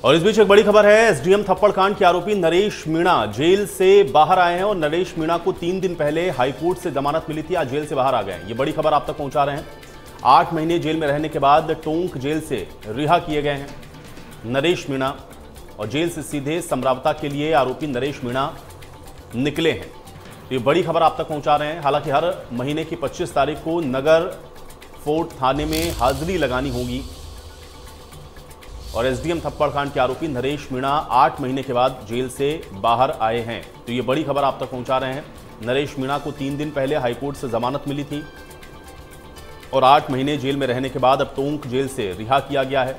और इस बीच एक बड़ी खबर है। एसडीएम थप्पड़ कांड के आरोपी नरेश मीणा जेल से बाहर आए हैं और नरेश मीणा को 3 दिन पहले हाईकोर्ट से जमानत मिली थी, आज जेल से बाहर आ गए हैं। ये बड़ी खबर आप तक पहुंचा रहे हैं। 8 महीने जेल में रहने के बाद टोंक जेल से रिहा किए गए हैं नरेश मीणा और जेल से सीधे समरावता के लिए आरोपी नरेश मीणा निकले हैं। तो ये बड़ी खबर आप तक पहुंचा रहे हैं। हालांकि हर महीने की 25 तारीख को नगर फोर्ट थाने में हाजिरी लगानी होगी और एसडीएम थप्पड़ कांड के आरोपी नरेश मीणा 8 महीने के बाद जेल से बाहर आए हैं। तो ये बड़ी खबर आप तक पहुंचा रहे हैं। नरेश मीणा को 3 दिन पहले हाईकोर्ट से जमानत मिली थी और 8 महीने जेल में रहने के बाद अब टोंक जेल से रिहा किया गया है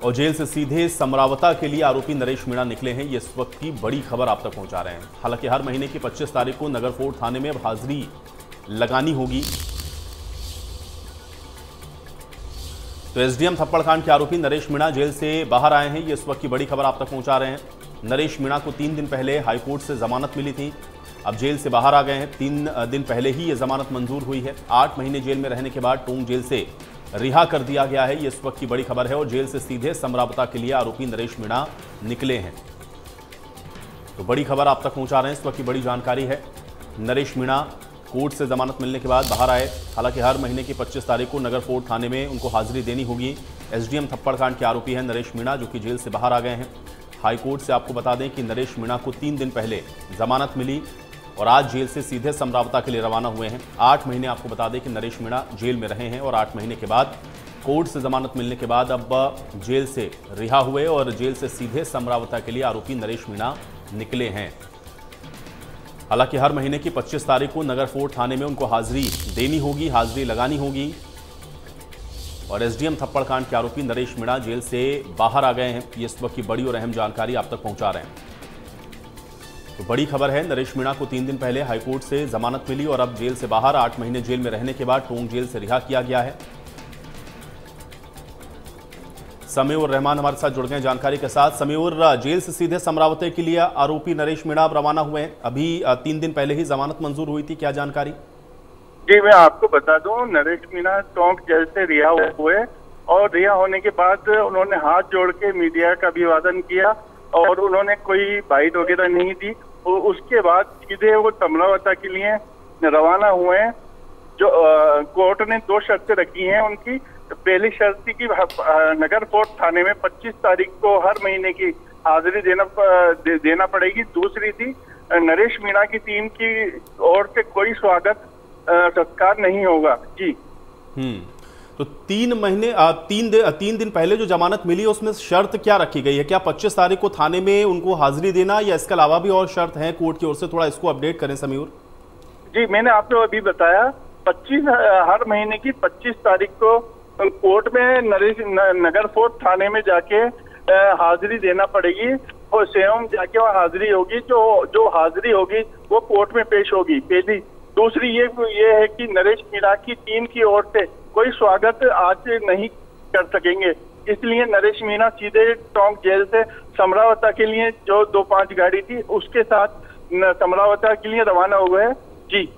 और जेल से सीधे समरावता के लिए आरोपी नरेश मीणा निकले हैं। ये इस वक्त की बड़ी खबर आप तक पहुंचा रहे हैं। हालांकि हर महीने की 25 तारीख को नगर फोर्ट थाने में अब हाजिरी लगानी होगी। तो एसडीएम थप्पड़ कांड के आरोपी नरेश मीणा जेल से बाहर आए हैं। ये इस वक्त की बड़ी खबर आप तक पहुंचा रहे हैं। नरेश मीणा को 3 दिन पहले हाईकोर्ट से जमानत मिली थी, अब जेल से बाहर आ गए हैं। 3 दिन पहले ही ये जमानत मंजूर हुई है। 8 महीने जेल में रहने के बाद टोंक जेल से रिहा कर दिया गया है। ये इस वक्त की बड़ी खबर है और जेल से सीधे समरावता के लिए आरोपी नरेश मीणा निकले हैं। तो बड़ी खबर आप तक पहुंचा रहे हैं। इस वक्त की बड़ी जानकारी है। नरेश मीणा कोर्ट से जमानत मिलने के बाद बाहर आए। हालांकि हर महीने की 25 तारीख को नगर फोर्ट थाने में उनको हाजिरी देनी होगी। एसडीएम थप्पड़ कांड के आरोपी हैं नरेश मीणा, जो कि जेल से बाहर आ गए हैं। हाईकोर्ट से आपको बता दें कि नरेश मीणा को 3 दिन पहले जमानत मिली और आज जेल से सीधे समरावता के लिए रवाना हुए हैं। 8 महीने आपको बता दें कि नरेश मीणा जेल में रहे हैं और 8 महीने के बाद कोर्ट से जमानत मिलने के बाद अब जेल से रिहा हुए और जेल से सीधे समरावता के लिए आरोपी नरेश मीणा निकले हैं। हालांकि हर महीने की 25 तारीख को नगर फोर्ट थाने में उनको हाजिरी देनी होगी, हाजिरी लगानी होगी और एसडीएम थप्पड़ कांड के आरोपी नरेश मीणा जेल से बाहर आ गए हैं। ये इस वक्त की बड़ी और अहम जानकारी आप तक पहुंचा रहे हैं। तो बड़ी खबर है, नरेश मीणा को 3 दिन पहले हाईकोर्ट से जमानत मिली और अब जेल से बाहर 8 महीने जेल में रहने के बाद टोंक जेल से रिहा किया गया है। समीउर रहमान हमारे साथ जुड़ गए जानकारी के साथ। समीउर, जेल से सीधे समरावती के लिए आरोपी नरेश मीणा अब रवाना हुए हैं। अभी 3 दिन पहले ही जमानत मंजूर हुई थी, क्या जानकारी? जी मैं आपको बता दूं, नरेश मीणा टोंक जेल से रिहा हुए और रिहा होने के बाद उन्होंने हाथ जोड़ के मीडिया का अभिवादन किया और उन्होंने कोई बाइट वगैरह नहीं दी और उसके बाद सीधे वो समरावता के लिए रवाना हुए हैं। जो कोर्ट ने 2 शर्तें रखी हैं उनकी। पहली शर्त थी कि नगर फोर्ट थाने में 25 तारीख को हर महीने की हाजिरी देना पड़ेगी। दूसरी थी नरेश मीणा की टीम की ओर से कोई स्वागत सत्कार नहीं होगा। जी तो 3 दिन पहले जो जमानत मिली उसमें शर्त क्या रखी गई है? क्या 25 तारीख को थाने में उनको हाजिरी देना या इसके अलावा भी और शर्त है कोर्ट की ओर से? थोड़ा इसको अपडेट करें समीउर। जी मैंने आपको अभी बताया, 25 हर महीने की 25 तारीख को कोर्ट में नगर फोर्ट थाने में जाके हाजिरी देना पड़ेगी और स्वयं जाके वहाँ हाजिरी होगी। जो हाजिरी होगी वो कोर्ट में पेश होगी, पहली। दूसरी ये है कि नरेश मीणा की टीम की ओर से कोई स्वागत आज नहीं कर सकेंगे। इसलिए नरेश मीणा सीधे टोंक जेल से समरावता के लिए जो 2-5 गाड़ी थी उसके साथ समरावता के लिए रवाना हुए हैं। जी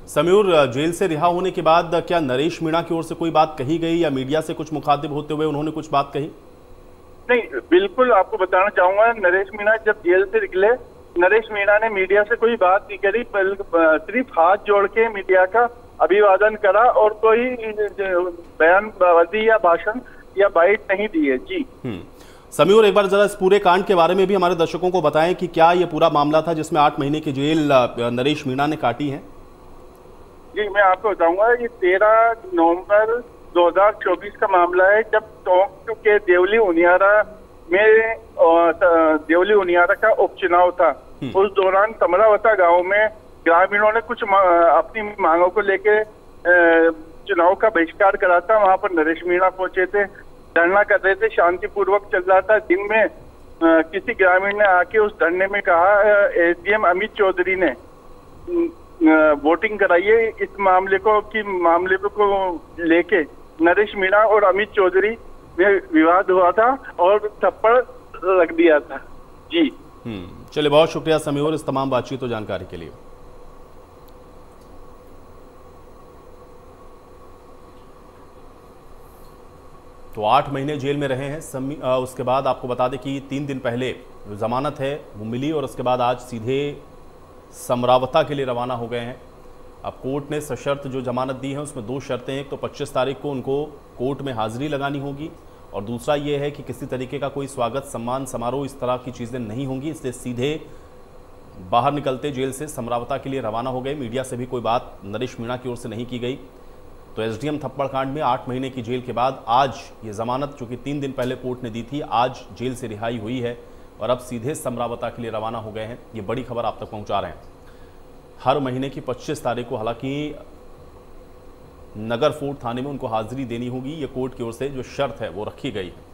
समीउर, जेल से रिहा होने के बाद क्या नरेश मीणा की ओर से कोई बात कही गई या मीडिया से कुछ मुखातिब होते हुए उन्होंने कुछ बात कही? नहीं, बिल्कुल आपको बताना चाहूंगा, नरेश मीणा जब जेल से निकले, नरेश मीणा ने मीडिया से कोई बात नहीं करी, सिर्फ हाथ जोड़ के मीडिया का अभिवादन करा और कोई बयानबाजी या भाषण या बाइट नहीं दी है। जी समीउर, एक बार जरा इस पूरे कांड के बारे में भी हमारे दर्शकों को बताएं कि क्या ये पूरा मामला था जिसमें 8 महीने की जेल नरेश मीणा ने काटी है? जी मैं आपको बताऊंगा, ये 13 नवंबर 2024 का मामला है, जब टोंक के देवली उनियारा में देवली उनियारा का उपचुनाव था। उस दौरान समरावता गांव में ग्रामीणों ने कुछ अपनी मांगों को लेके चुनाव का बहिष्कार करा था। वहां पर नरेश मीणा पहुंचे थे, धरना कर रहे थे, शांतिपूर्वक चल रहा था। दिन में किसी ग्रामीण ने आके उस धरने में कहा, एसडीएम अमित चौधरी ने वोटिंग कराइए इस मामले को लेके। नरेश मीणा और अमित चौधरी में विवाद हुआ था और थप्पड़ लग दिया था। जी चलिए, बहुत शुक्रिया समीउर इस तमाम बातचीत और जानकारी के लिए। तो 8 महीने जेल में रहे हैं। उसके बाद आपको बता दें कि 3 दिन पहले जो जमानत है वो मिली और उसके बाद आज सीधे समरावता के लिए रवाना हो गए हैं। अब कोर्ट ने सशर्त जो जमानत दी है उसमें 2 शर्तें हैं। एक तो 25 तारीख को उनको कोर्ट में हाजिरी लगानी होगी और दूसरा ये है कि किसी तरीके का कोई स्वागत सम्मान समारोह इस तरह की चीज़ें नहीं होंगी। इसलिए सीधे बाहर निकलते जेल से समरावता के लिए रवाना हो गए। मीडिया से भी कोई बात नरेश मीणा की ओर से नहीं की गई। तो एसडीएम थप्पड़ कांड में 8 महीने की जेल के बाद आज ये जमानत जो कि 3 दिन पहले कोर्ट ने दी थी, आज जेल से रिहाई हुई है और अब सीधे समरावता के लिए रवाना हो गए हैं। ये बड़ी खबर आप तक पहुंचा रहे हैं। हर महीने की 25 तारीख को हालांकि नगर फोर्ट थाने में उनको हाजिरी देनी होगी। ये कोर्ट की ओर से जो शर्त है वो रखी गई है।